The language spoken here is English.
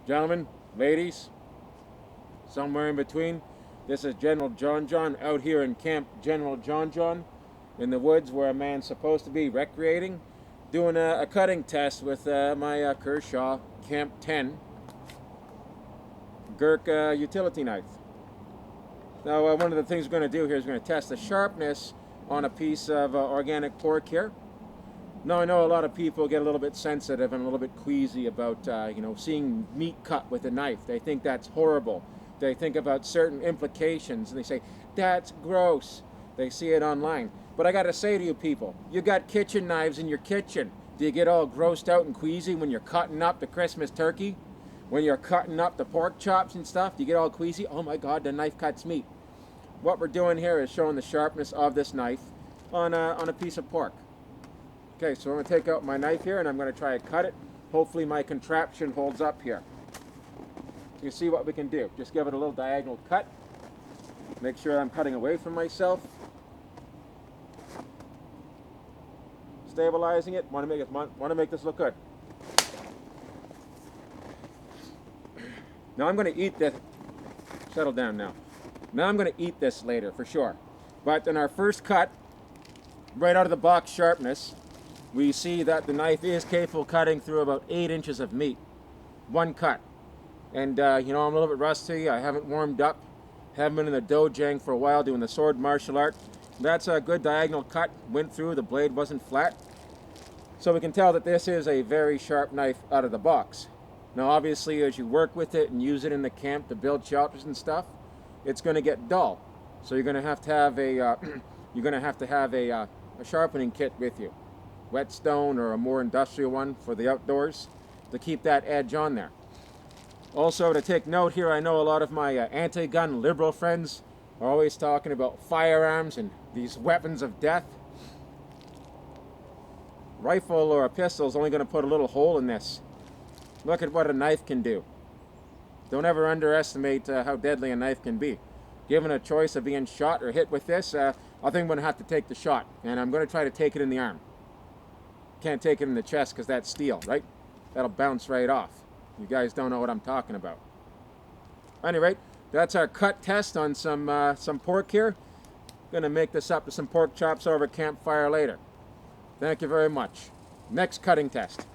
Gentlemen, ladies, somewhere in between, this is General John John out here in Camp General John John in the woods where a man's supposed to be recreating, doing a cutting test with my Kershaw Camp 10 Gurk utility knife. Now, one of the things we're going to do here is we're going to test the sharpness on a piece of organic pork here. Now, I know a lot of people get a little bit sensitive and a little bit queasy about, seeing meat cut with a knife. They think that's horrible. They think about certain implications and they say, that's gross. They see it online. But I got to say to you people, you got kitchen knives in your kitchen. Do you get all grossed out and queasy when you're cutting up the Christmas turkey? When you're cutting up the pork chops and stuff, do you get all queasy? Oh my God, the knife cuts meat. What we're doing here is showing the sharpness of this knife on a piece of pork. Okay, so I'm going to take out my knife here and I'm going to try to cut it. Hopefully my contraption holds up here. You see what we can do. Just give it a little diagonal cut. Make sure I'm cutting away from myself. Stabilizing it. Want to make this look good. Now I'm going to eat this. Settle down now. Now I'm going to eat this later for sure. But in our first cut, right out of the box sharpness, we see that the knife is capable of cutting through about 8 inches of meat. One cut. And I'm a little bit rusty. I haven't warmed up. Haven't been in the dojang for a while doing the sword martial art. That's a good diagonal cut. Went through. The blade wasn't flat. So we can tell that this is a very sharp knife out of the box. Now obviously as you work with it and use it in the camp to build shelters and stuff, it's going to get dull. So you're going to have a sharpening kit with you. Whetstone or a more industrial one for the outdoors to keep that edge on there. Also to take note here, I know a lot of my anti-gun liberal friends are always talking about firearms and these weapons of death. Rifle or a pistol is only going to put a little hole in this. Look at what a knife can do. Don't ever underestimate how deadly a knife can be. Given a choice of being shot or hit with this, I think I'm going to have to take the shot. And I'm going to try to take it in the arm. Can't take it in the chest because that's steel, right? That'll bounce right off. You guys don't know what I'm talking about. Anyway, that's our cut test on some pork here. Gonna make this up to some pork chops over campfire later. Thank you very much. Next cutting test.